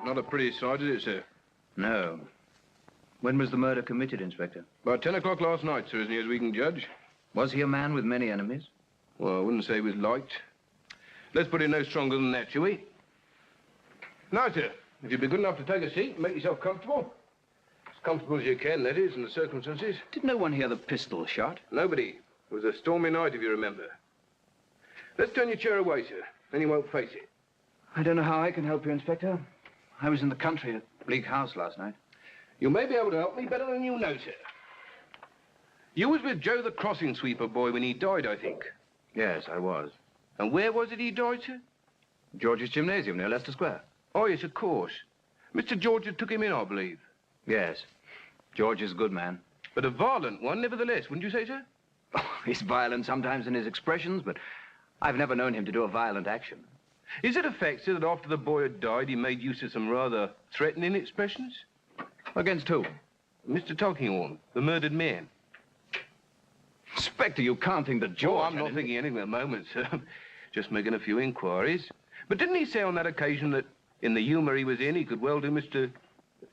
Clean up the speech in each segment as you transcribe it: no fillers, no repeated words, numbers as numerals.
Not a pretty sight, is it, sir? No. When was the murder committed, Inspector? About 10 o'clock last night, sir, as near as we can judge. Was he a man with many enemies? Well, I wouldn't say he was liked. Let's put it no stronger than that, shall we? Now, sir, if you'd be good enough to take a seat and make yourself comfortable. As comfortable as you can, that is, in the circumstances. Did no one hear the pistol shot? Nobody. It was a stormy night, if you remember. Let's turn your chair away, sir. Then you won't face it. I don't know how I can help you, Inspector. I was in the country at BLEAK house last night. You may be able to help me better than you know, sir. You was with Joe the crossing sweeper boy when he died, I think. Yes, I was. And where was it he died, sir? George's Gymnasium near Leicester Square. Oh, yes, of course. Mr. George had took him in, I believe. Yes. George is a good man. But a violent one, nevertheless, wouldn't you say, sir? Oh, he's violent sometimes in his expressions, but I've never known him to do a violent action. Is it a fact, sir, that after the boy had died, he made use of some rather threatening expressions? Against who? Mr. Tulkinghorn, the murdered man. Inspector, you can't think that George... Oh, I'm not thinking anything at the moment, sir. Just making a few inquiries. But didn't he say on that occasion that in the humour he was in, he could well do Mr.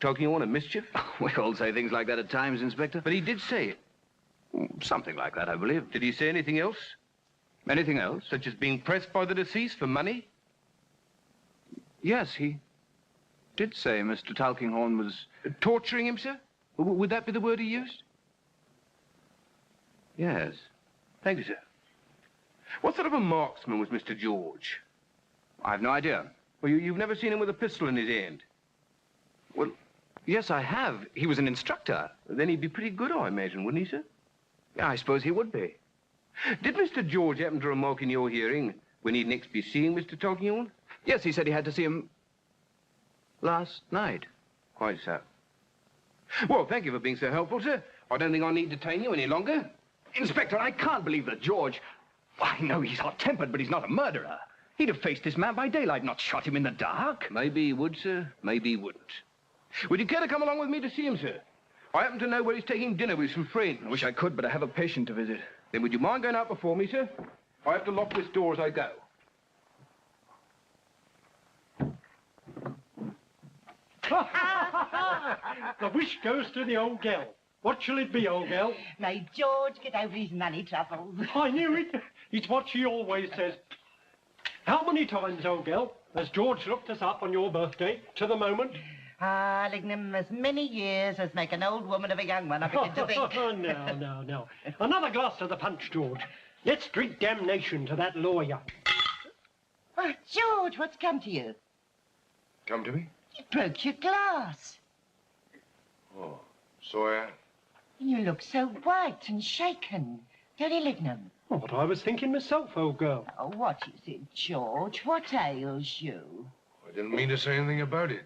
Tulkinghorn a mischief? We all say things like that at times, Inspector. But he did say it. Something like that, I believe. Did he say anything else? Anything else? Such as being pressed by the deceased for money? Yes, he did say Mr. Tulkinghorn was... Torturing him, sir? Would that be the word he used? Yes. Thank you, sir. What sort of a marksman was Mr. George? I've no idea. Well, you've never seen him with a pistol in his hand? Well, yes, I have. He was an instructor. Then he'd be pretty good, I imagine, wouldn't he, sir? Yeah, I suppose he would be. Did Mr. George happen to remark in your hearing when he'd next be seeing Mr. Tulkinghorn? Yes, he said he had to see him last night. Quite so. Well, thank you for being so helpful, sir. I don't think I need to detain you any longer. Inspector, I can't believe that George... I know he's hot-tempered, but he's not a murderer. He'd have faced this man by daylight, not shot him in the dark. Maybe he would, sir. Maybe he wouldn't. Would you care to come along with me to see him, sir? I happen to know where he's taking dinner with some friends. I wish I could, but I have a patient to visit. Then would you mind going out before me, sir? I have to lock this door as I go. The wish goes to the old gal. What shall it be, old gal? May George get over his money troubles. I knew it. It's what she always says. How many times, old gal, has George looked us up on your birthday to the moment? Ah, Lignum, as many years as make an old woman of a young one, I begin to think. No. Another glass to the punch, George. Let's drink damnation to that lawyer. Oh, George, what's come to you? Come to me? You broke your glass. Oh, so I... You look so white and shaken. Don't you, Lignum? What I was thinking myself, old girl. Oh, what is it, George? What ails you? I didn't mean to say anything about it.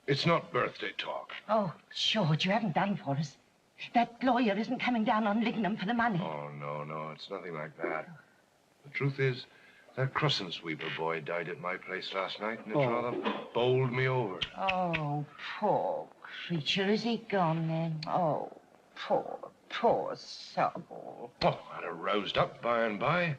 It's not birthday talk. Oh, George, you haven't done for us. That lawyer isn't coming down on Lignum for the money. Oh, no, it's nothing like that. The truth is, that crossing sweeper boy died at my place last night, and it's rather bowled me over. Oh, poor creature. Is he gone then? Oh, poor soul. Oh, I'd have roused up by and by.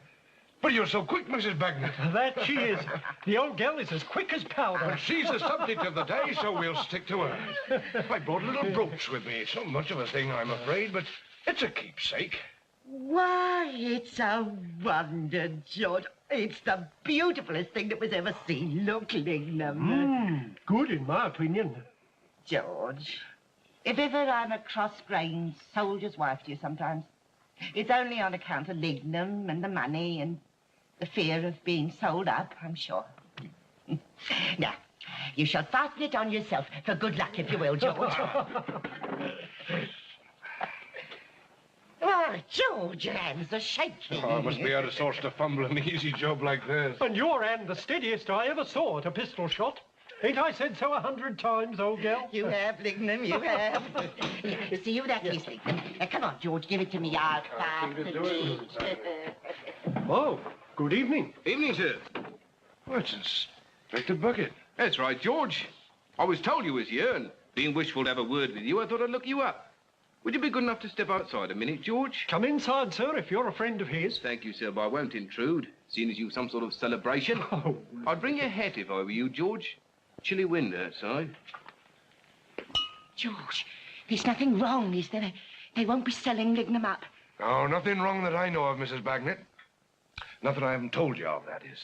But you're so quick, Mrs. Bagnet. That she is. The old gal is as quick as powder. Well, she's the subject of the day, so we'll stick to her. I brought a little brooch with me. It's not much of a thing, I'm afraid, but it's a keepsake. Why, it's a wonder, George. It's the beautifulest thing that was ever seen. Look, Lignum. Good, in my opinion. George, if ever I'm a cross-grained soldier's wife to you sometimes, it's only on account of Lignum and the money and the fear of being sold up, I'm sure. Now, you shall fasten it on yourself for good luck, if you will, George. Oh, George, your hands are shaking. Oh, I must be out of sorts to fumble an easy job like this. And your hand the steadiest I ever saw at a pistol shot. Ain't I said so 100 times, old gal? You have, Lignum, you have. See you that piece, Lignum. Now, come on, George, give it to me. I'll Oh, good evening. Evening, sir. What's Inspector Bucket? That's right, George. I was told you was here, and being wishful to have a word with you, I thought I'd look you up. Would you be good enough to step outside a minute, George? Come inside, sir, if you're a friend of his. Thank you, sir, but I won't intrude, seeing as you've some sort of celebration. Oh. I'd bring your hat if I were you, George. Chilly wind outside. George, there's nothing wrong, is there? They won't be selling lignum up. No, nothing wrong that I know of, Mrs. Bagnet. Nothing I haven't told you of, that is.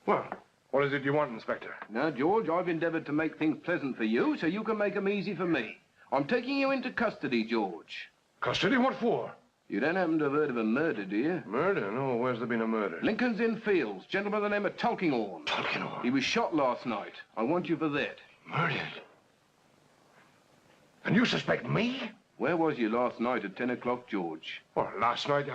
Well, what is it you want, Inspector? Now, George, I've endeavored to make things pleasant for you so you can make them easy for me. I'm taking you into custody, George. Custody? What for? You don't happen to have heard of a murder, do you? Murder? No, where's there been a murder? Lincoln's Inn Fields, gentleman by the name of Tulkinghorn. Tulkinghorn? He was shot last night. I want you for that. Murdered? And you suspect me? Where was you last night at 10 o'clock, George? Well, last night,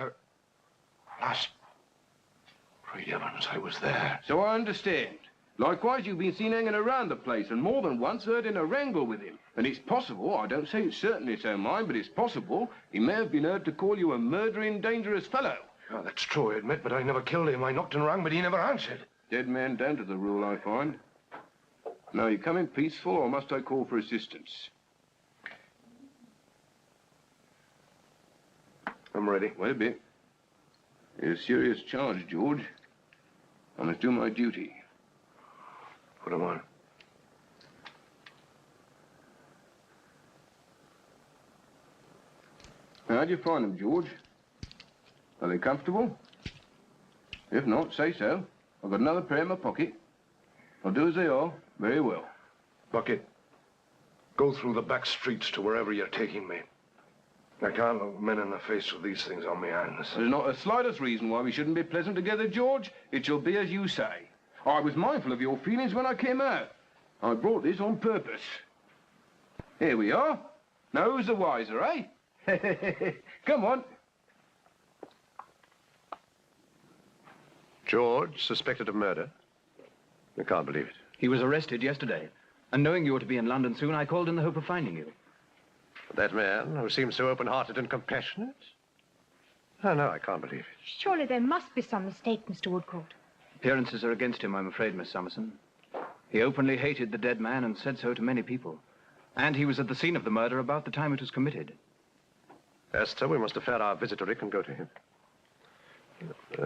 Great heavens, I was there. So I understand. Likewise, you've been seen hanging around the place and more than once heard in a wrangle with him. And it's possible, I don't say it's certainly so, mind, but it's possible he may have been heard to call you a murdering, dangerous fellow. Oh, that's true, I admit, but I never killed him. I knocked and rang, but he never answered. Dead man down to the rule, I find. Now, you come in peaceful, or must I call for assistance? I'm ready. Wait a bit. It's a serious charge, George. I must do my duty. Put him on. How'd you find them, George? Are they comfortable? If not, say so. I've got another pair in my pocket. I'll do as they are. Very well. Bucket, go through the back streets to wherever you're taking me. I can't look men in the face with these things on my hands. There's not the slightest reason why we shouldn't be pleasant together, George. It shall be as you say. I was mindful of your feelings when I came out. I brought this on purpose. Here we are. Now who's the wiser, eh? Come on. George, suspected of murder? I can't believe it. He was arrested yesterday. And knowing you were to be in London soon, I called in the hope of finding you. That man, who seems so open-hearted and compassionate? Oh, no, I can't believe it. Surely there must be some mistake, Mr. Woodcourt. Appearances are against him, I'm afraid, Miss Summerson. He openly hated the dead man and said so to many people. And he was at the scene of the murder about the time it was committed. Esther, we must defer our visit to Rick and go to him.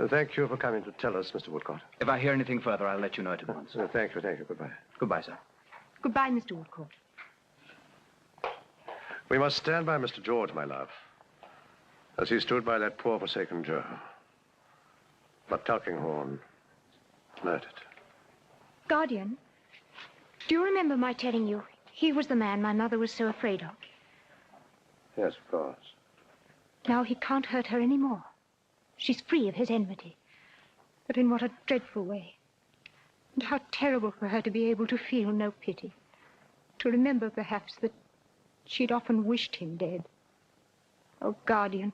Thank you for coming to tell us, Mr. Woodcourt. If I hear anything further, I'll let you know at once. Thank you. Goodbye. Goodbye, sir. Goodbye, Mr. Woodcourt. We must stand by Mr. George, my love, as he stood by that poor forsaken Joe. But Tulkinghorn murdered. Guardian, do you remember my telling you he was the man my mother was so afraid of? Yes, of course. Now he can't hurt her anymore. She's free of his enmity. But in what a dreadful way. And how terrible for her to be able to feel no pity. To remember, perhaps, that she'd often wished him dead. Oh, Guardian,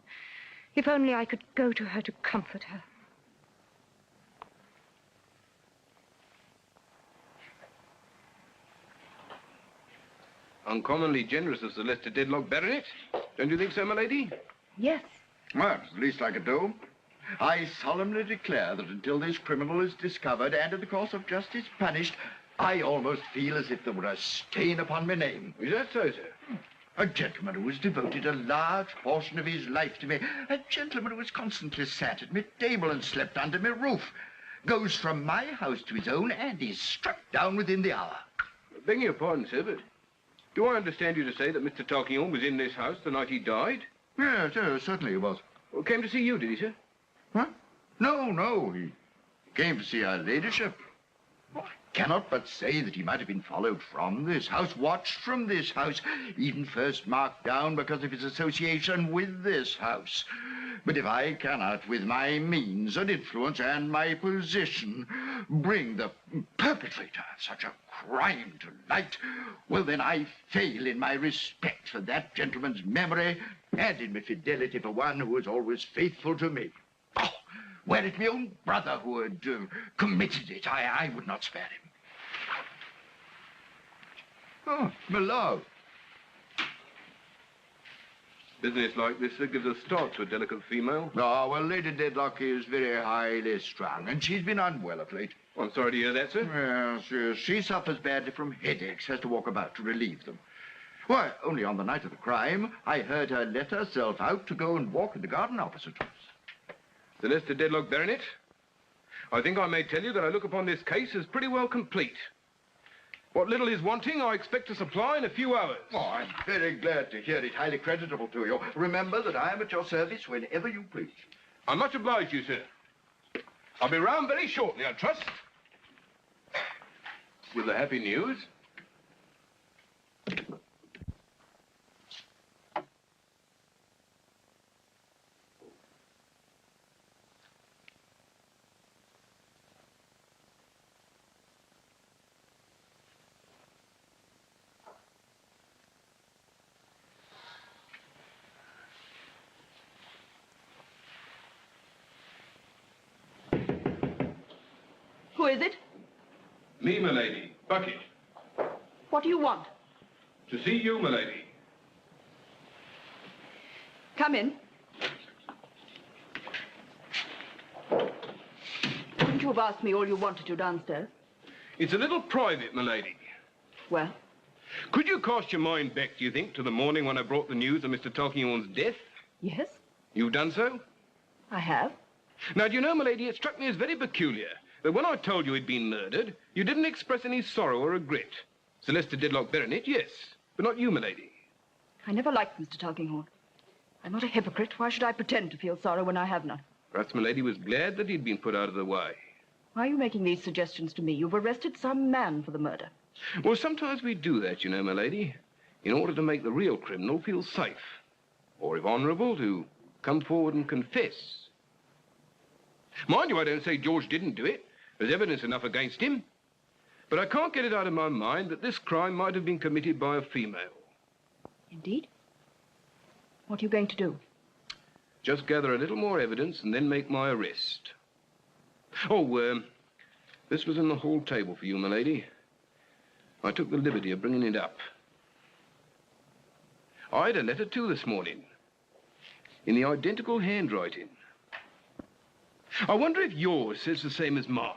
if only I could go to her to comfort her. Uncommonly generous of Sir Lester Dedlock, Baronet. Don't you think so, my lady? Yes. Well, it's the least I could do. I solemnly declare that until this criminal is discovered and in the course of justice punished, I almost feel as if there were a stain upon my name. Is that so, sir? A gentleman who has devoted a large portion of his life to me, a gentleman who has constantly sat at my table and slept under my roof, goes from my house to his own and is struck down within the hour. Begging your pardon, sir, but do I understand you to say that Mr. Tulkinghorn was in this house the night he died? Yes, certainly he was. Well, came to see you, did he, sir? Huh? No, he came to see her ladyship. Well, I cannot but say that he might have been followed from this house, watched from this house, even first marked down because of his association with this house. But if I cannot, with my means and influence and my position, bring the perpetrator of such a crime to light, well, then I fail in my respect for that gentleman's memory and in my fidelity for one who was always faithful to me. Oh, were it my own brother who had committed it, I would not spare him. Oh, my love. Business like this, sir, gives a start to a delicate female. Oh, well, Lady Dedlock is very highly strung, and she's been unwell of late. I'm sorry to hear that, sir. Yes, she suffers badly from headaches, has to walk about to relieve them. Why, only on the night of the crime, I heard her let herself out to go and walk in the garden opposite us. Celeste Dedlock Baronet, I think I may tell you that I look upon this case as pretty well complete. What little is wanting, I expect to supply in a few hours. Oh, I'm very glad to hear it. Highly creditable to you. Remember that I am at your service whenever you please. I'm much obliged to you, sir. I'll be round very shortly, I trust. With the happy news. Who is it? Me, m'lady. Bucket. What do you want? To see you, m'lady. Come in. Couldn't you have asked me all you wanted to downstairs? It's a little private, m'lady. Well, Could you cast your mind back, do you think, to the morning when I brought the news of Mr. Tulkinghorn's death? yes, You've done so? I have. Now, do you know, m'lady, it struck me as very peculiar that when I told you he'd been murdered, you didn't express any sorrow or regret. Celeste Dedlock Baronet, yes, but not you, m'lady. I never liked Mr. Tulkinghorn. I'm not a hypocrite. Why should I pretend to feel sorrow when I have none? Perhaps m'lady was glad that he'd been put out of the way. Why are you making these suggestions to me? You've arrested some man for the murder. Well, sometimes we do that, you know, m'lady, in order to make the real criminal feel safe, or if honorable, to come forward and confess. Mind you, I don't say George didn't do it. There's evidence enough against him. But I can't get it out of my mind that this crime might have been committed by a female. Indeed? What are you going to do? Just gather a little more evidence and then make my arrest. Oh, this was in the hall table for you, m'lady. I took the liberty of bringing it up. I had a letter too this morning, in the identical handwriting. I wonder if yours says the same as mine.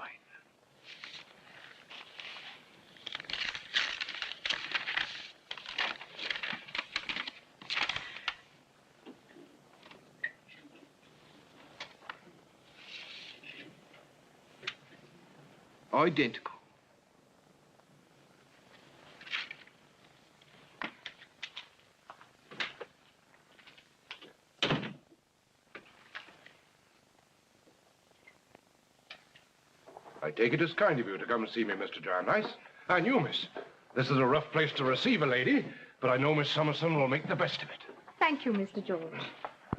Identical. I take it as kind of you to come and see me, Mr. Jarndyce. And you, miss. This is a rough place to receive a lady, but I know Miss Summerson will make the best of it. Thank you, Mr. George.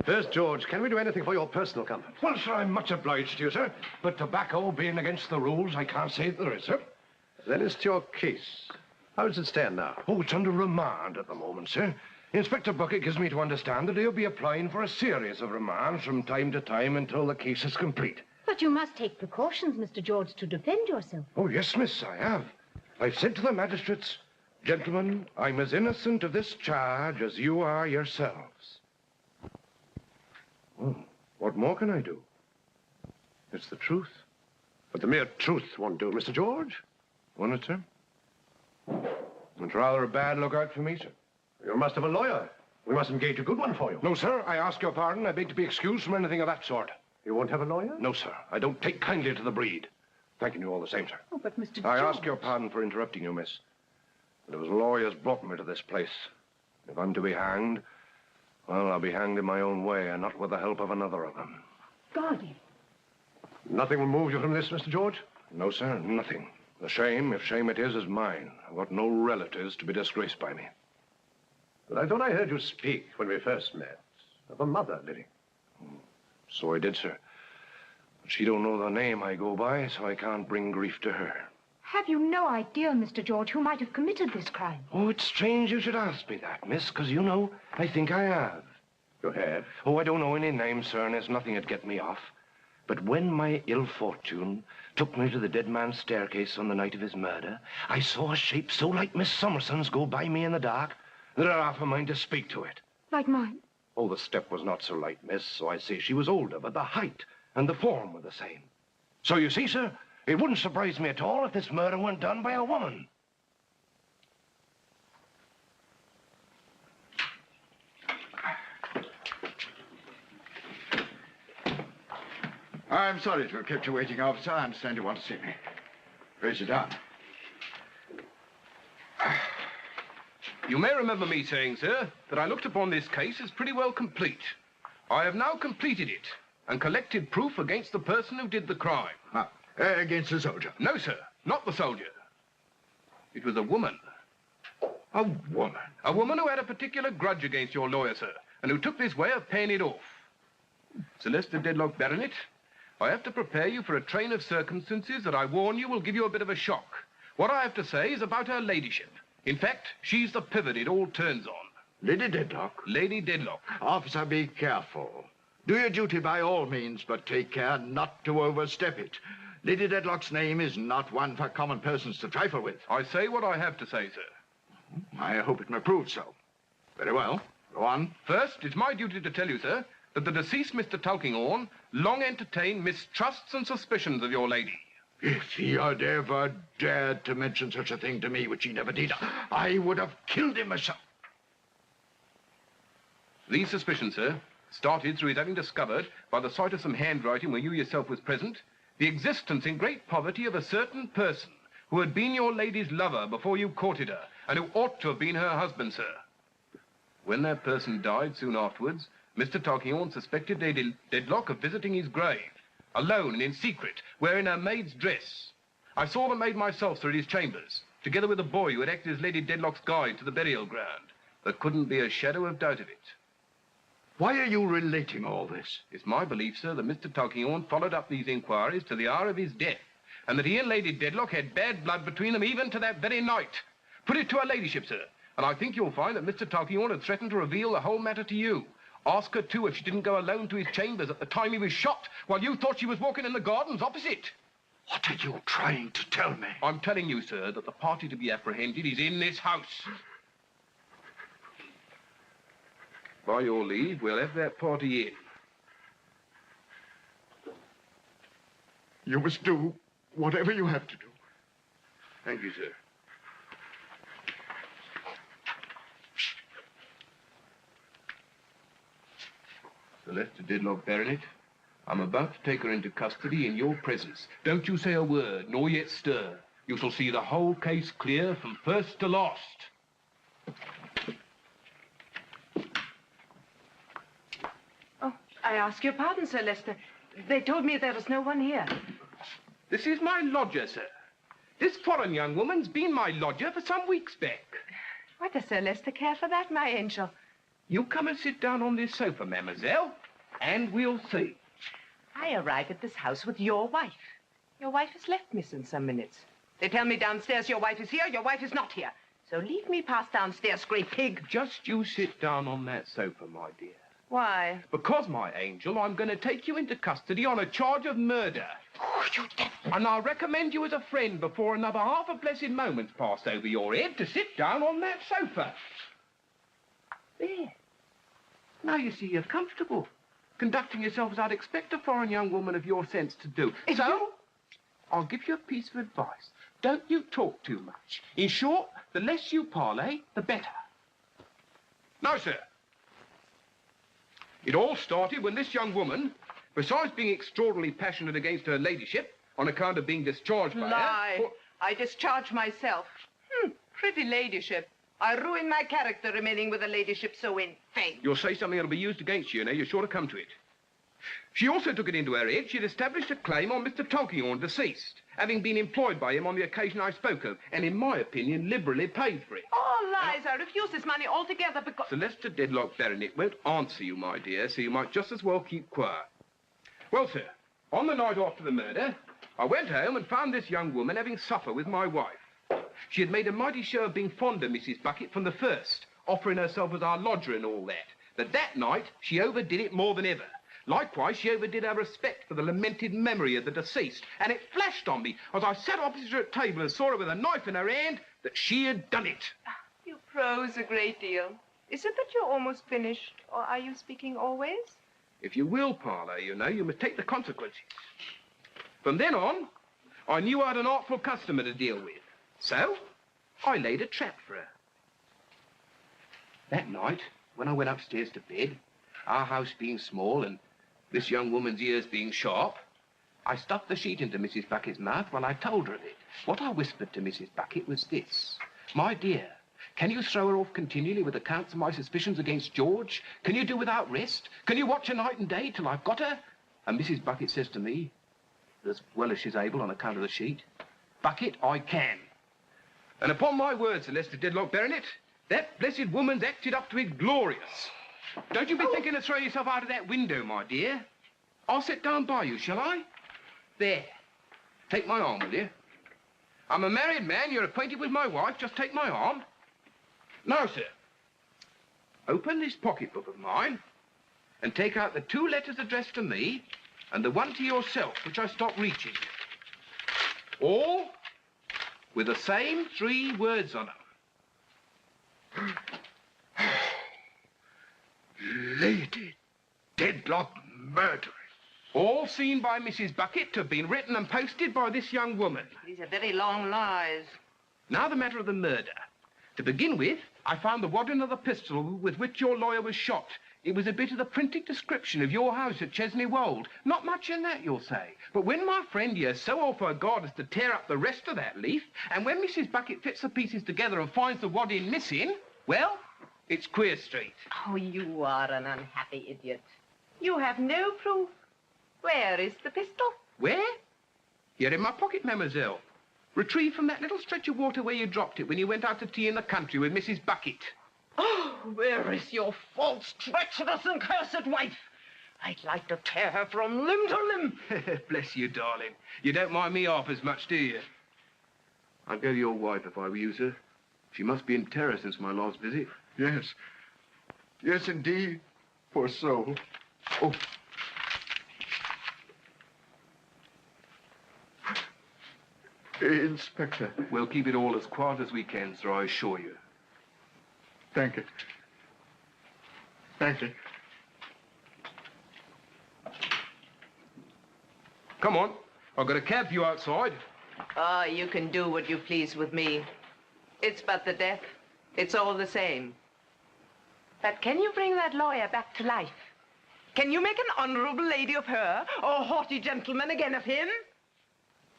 First, George, can we do anything for your personal comfort? Well, sir, I'm much obliged to you, sir. But tobacco being against the rules, I can't say that there is, sir. Then it's to your case. How does it stand now? Oh, it's under remand at the moment, sir. Inspector Bucket gives me to understand that he'll be applying for a series of remands from time to time until the case is complete. But you must take precautions, Mr. George, to defend yourself. Oh, yes, miss, I have. I've said to the magistrates, gentlemen, I'm as innocent of this charge as you are yourselves. Well, what more can I do? It's the truth. But the mere truth won't do, Mr. George. Won't it, sir? It's rather a bad lookout for me, sir. You must have a lawyer. We must engage a good one for you. No, sir, I ask your pardon. I beg to be excused from anything of that sort. You won't have a lawyer? No, sir. I don't take kindly to the breed. Thanking you all the same, sir. Oh, but Mr. I George... ask your pardon for interrupting you, miss. But it was lawyers brought me to this place. If I'm to be hanged, well, I'll be hanged in my own way and not with the help of another of them. Guardian. Nothing will move you from this, Mr. George? No, sir, nothing. The shame, if shame it is mine. I've got no relatives to be disgraced by me. But I thought I heard you speak when we first met of a mother living. So I did, sir. But she don't know the name I go by, so I can't bring grief to her. Have you no idea, Mr. George, who might have committed this crime? Oh, it's strange you should ask me that, miss, because you know, I think I have. You have? Oh, I don't know any names, sir, and there's nothing that'd get me off. But when my ill fortune took me to the dead man's staircase on the night of his murder, I saw a shape so like Miss Summerson's go by me in the dark that I'd half a mind to speak to it. Like mine? Oh, the step was not so light, miss, so I say she was older, but the height and the form were the same. So you see, sir, it wouldn't surprise me at all if this murder weren't done by a woman. I'm sorry to have kept you waiting, officer. I understand you want to see me. Pray sit down. You may remember me saying, sir, that I looked upon this case as pretty well complete. I have now completed it and collected proof against the person who did the crime. Against the soldier? No, sir, not the soldier. It was a woman. A woman? A woman who had a particular grudge against your lawyer, sir, and who took this way of paying it off. Celeste Dedlock Baronet, I have to prepare you for a train of circumstances that I warn you will give you a bit of a shock. What I have to say is about her ladyship. In fact, she's the pivot it all turns on. Lady Dedlock? Lady Dedlock. Officer, be careful. Do your duty by all means, but take care not to overstep it. Lady Dedlock's name is not one for common persons to trifle with. I say what I have to say, sir. I hope it may prove so. Very well. Go on. First, it's my duty to tell you, sir, that the deceased Mr. Tulkinghorn long entertained mistrusts and suspicions of your lady. If he had ever dared to mention such a thing to me, which he never did, I would have killed him myself. These suspicions, sir, started through his having discovered, by the sight of some handwriting where you yourself was present, the existence in great poverty of a certain person who had been your lady's lover before you courted her, and who ought to have been her husband, sir. When that person died soon afterwards, Mr. Tulkinghorn suspected Lady Dedlock of visiting his grave, alone and in secret, wearing her maid's dress. I saw the maid myself, sir, at his chambers, together with a boy who had acted as Lady Dedlock's guide to the burial ground. There couldn't be a shadow of doubt of it. Why are you relating all this? It's my belief, sir, that Mr. Tulkinghorn followed up these inquiries to the hour of his death, and that he and Lady Dedlock had bad blood between them even to that very night. Put it to her ladyship, sir, and I think you'll find that Mr. Tulkinghorn had threatened to reveal the whole matter to you. Ask her, too, if she didn't go alone to his chambers at the time he was shot, while you thought she was walking in the gardens opposite. What are you trying to tell me? I'm telling you, sir, that the party to be apprehended is in this house. By your leave, we'll have that party in. You must do whatever you have to do. Thank you, sir. Celeste Dedlock Baronet, I'm about to take her into custody in your presence. Don't you say a word, nor yet stir. You shall see the whole case clear from first to last. I ask your pardon, Sir Lester. They told me there was no one here. This is my lodger, sir. This foreign young woman's been my lodger for some weeks back. Why does Sir Lester care for that, my angel? You come and sit down on this sofa, mademoiselle, and we'll see. I arrive at this house with your wife. Your wife has left me since some minutes. They tell me downstairs your wife is here, your wife is not here. So leave me pass downstairs, great pig. Just you sit down on that sofa, my dear. Why? Because, my angel, I'm going to take you into custody on a charge of murder. Oh, you devil. And I recommend you as a friend before another half a blessed moment's passed over your head to sit down on that sofa. There. Now you see you're comfortable, conducting yourself as I'd expect a foreign young woman of your sense to do. So, I'll give you a piece of advice. Don't you talk too much. In short, the less you parley, the better. Now, sir. It all started when this young woman, besides being extraordinarily passionate against her ladyship, on account of being discharged by Lie. her... I discharge myself. Pretty ladyship. I ruin my character remaining with a ladyship so infame. You'll say something that'll be used against you, you're sure to come to it. She also took it into her head she'd established a claim on Mr. Tulkinghorn, deceased, having been employed by him on the occasion I spoke of, and in my opinion, liberally paid for it. All lies. I refuse this money altogether because... Celeste Dedlock Baronet won't answer you, my dear, so you might just as well keep quiet. Well, sir, on the night after the murder, I went home and found this young woman having supper with my wife. She had made a mighty show of being fond of Mrs. Bucket from the first, offering herself as our lodger and all that. But that night, she overdid it more than ever. Likewise, she overdid her respect for the lamented memory of the deceased, and it flashed on me as I sat opposite her at table and saw her with a knife in her hand that she had done it. You prose a great deal. Is it that you're almost finished, or are you speaking always? If you will parley, you know, you must take the consequences. From then on, I knew I had an artful customer to deal with. So, I laid a trap for her. That night, when I went upstairs to bed, our house being small and this young woman's ears being sharp, I stuffed the sheet into Mrs. Bucket's mouth while I told her of it. What I whispered to Mrs. Bucket was this. My dear, can you throw her off continually with accounts of my suspicions against George? Can you do without rest? Can you watch her night and day till I've got her? And Mrs. Bucket says to me, as well as she's able on account of the sheet, Bucket, I can. And upon my word, Sir Lester Dedlock Baronet, that blessed woman's acted up to it glorious. Don't you be thinking of throwing yourself out of that window, my dear. I'll sit down by you, shall I? There. Take my arm, will you? I'm a married man. You're acquainted with my wife. Just take my arm. Now, sir, open this pocketbook of mine and take out the 2 letters addressed to me and the one to yourself, which I stopped reaching. All with the same 3 words on them. Lady Dedlock murderess. All seen by Mrs. Bucket to have been written and posted by this young woman. These are very long lies. Now the matter of the murder. To begin with, I found the wadding of the pistol with which your lawyer was shot. It was a bit of the printed description of your house at Chesney Wold. Not much in that, you'll say. But when my friend here so off her guard as to tear up the rest of that leaf, and when Mrs. Bucket fits the pieces together and finds the wadding missing, well, it's Queer Street. Oh, you are an unhappy idiot. You have no proof. Where is the pistol? Where? Here in my pocket, mademoiselle. Retrieved from that little stretch of water where you dropped it when you went out to tea in the country with Mrs. Bucket. Oh, where is your false, treacherous, and cursed wife? I'd like to tear her from limb to limb. Bless you, darling. You don't mind me half as much, do you? I'd go to your wife if I were you, sir. She must be in terror since my last visit. Yes. Yes, indeed. Poor soul. Oh. Inspector. We'll keep it all as quiet as we can, sir, I assure you. Thank you. Thank you. Come on. I've got a cab for you outside. Oh, you can do what you please with me. It's but the death. It's all the same. But can you bring that lawyer back to life? Can you make an honorable lady of her, or a haughty gentleman again of him?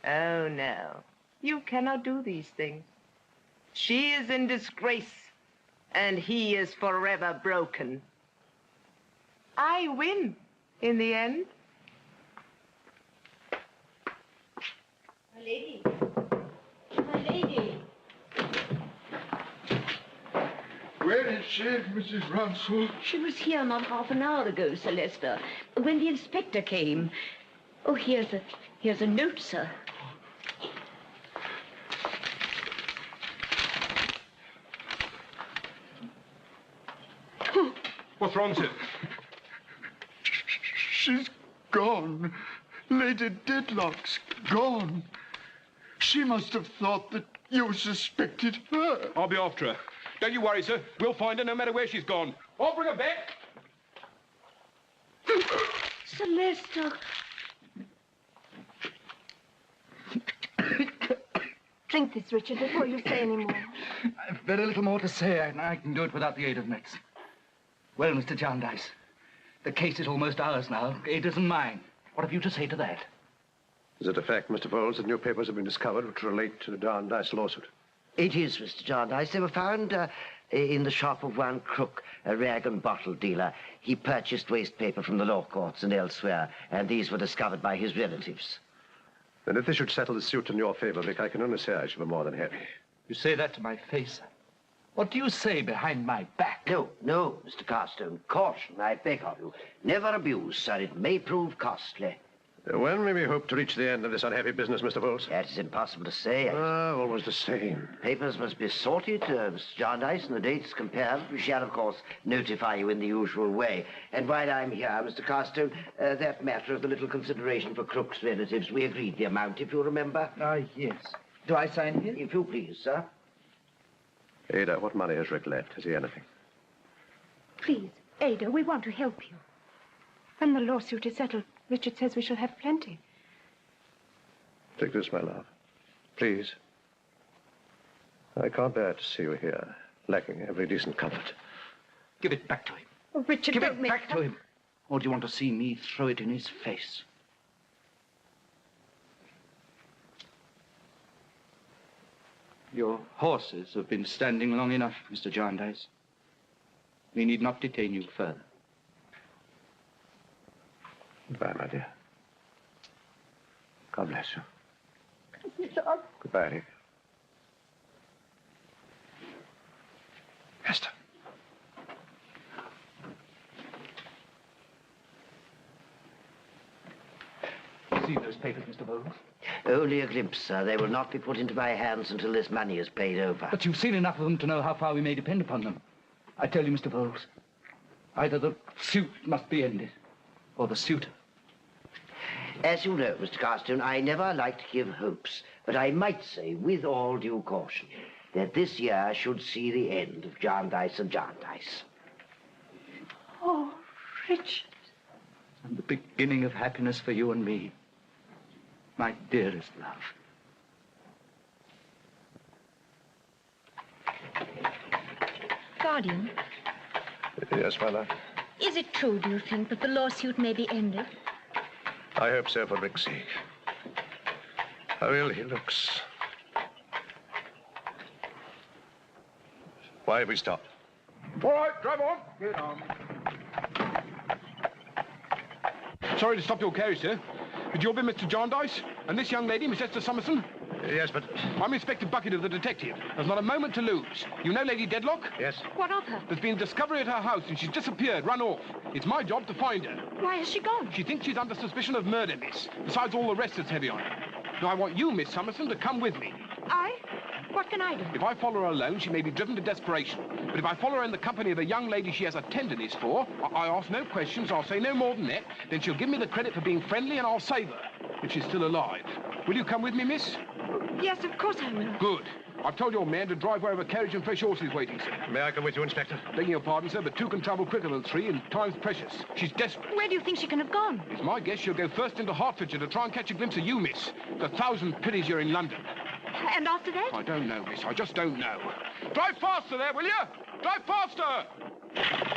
Oh, no. You cannot do these things. She is in disgrace, and he is forever broken. I win in the end. My lady. My lady. Where is she, Mrs. Ransell? She was here not half an hour ago, Sir Lester, when the inspector came. Oh, here's a note, sir. What's wrong, sir? She's gone. Lady Dedlock's gone. She must have thought that you suspected her. I'll be after her. Don't you worry, sir. We'll find her no matter where she's gone. I'll bring her back. Sir Lester. Drink this, Richard, before you say any more. I've very little more to say. I can do it without the aid of medicine. Well, Mr. Jarndyce, the case is almost ours now. It isn't mine. What have you to say to that? Is it a fact, Mr. Bowles, that new papers have been discovered which relate to the Jarndyce lawsuit? It is, Mr. Jarndyce. They were found in the shop of one Crook, a rag and bottle dealer. He purchased waste paper from the law courts and elsewhere, and these were discovered by his relatives. Then if they should settle the suit in your favor, BLEAK, I can only say I shall be more than happy. You say that to my face, sir. What do you say behind my back? No, no, Mr. Carstone. Caution, I beg of you. Never abuse, sir. It may prove costly. When may we hope to reach the end of this unhappy business, Mr. Bowles? That is impossible to say. Always the same. Papers must be sorted, Mr. Jarndyce, and the dates compared. We shall, of course, notify you in the usual way. And while I'm here, Mr. Carstone, that matter of the little consideration for Crook's relatives, we agreed the amount, if you remember. Ah, yes. Do I sign here? If you please, sir. Ada, what money has Rick left? Has he anything? Please, Ada, we want to help you. When the lawsuit is settled, Richard says we shall have plenty. Take this, my love. Please. I can't bear to see you here, lacking every decent comfort. Give it back to him. Oh, Richard, Give don't it make back to him. Or do you want to see me throw it in his face? Your horses have been standing long enough, Mr. Jarndyce. We need not detain you further. Goodbye, my dear. God bless you. Goodbye, Rick. Esther. See those papers, Mr. Bowles? Only a glimpse, sir. They will not be put into my hands until this money is paid over. But you've seen enough of them to know how far we may depend upon them. I tell you, Mr. Bowles, either the suit must be ended, or the suitor. As you know, Mr. Carstone, I never like to give hopes, but I might say, with all due caution, that this year should see the end of Jarndyce and Jarndyce. Oh, Richard. And the beginning of happiness for you and me, my dearest love. Guardian, Yes, my love? is it true, do you think, that the lawsuit may be ended? I hope so for Rick's sake. How ill he looks. Why have we stopped? All right, drive on. Get on. Sorry to stop your carriage, sir. But you'll be Mr. Jarndyce? And this young lady, Miss Esther Summerson? Yes, but... I'm Inspector Bucket of the detective. There's not a moment to lose. You know Lady Dedlock? Yes. What of her? There's been a discovery at her house and she's disappeared, run off. It's my job to find her. Why has she gone? She thinks she's under suspicion of murder, miss. Besides all the rest that's heavy on her. Now, I want you, Miss Summerson, to come with me. I? What can I do? If I follow her alone, she may be driven to desperation. But if I follow her in the company of a young lady she has a tenderness for, I ask no questions, I'll say no more than that, then she'll give me the credit for being friendly and I'll save her, if she's still alive. Will you come with me, miss? Yes, of course I will. Good. I've told your man to drive wherever carriage and fresh horses waiting, sir. May I come with you, Inspector? Begging your pardon, sir, but two can travel quicker than three and time's precious. She's desperate. Where do you think she can have gone? It's my guess she'll go first into Hertfordshire to try and catch a glimpse of you, miss. It's 1,000 pities you're in London. And after that? I don't know, miss. I just don't know. Drive faster there, will you? Drive faster!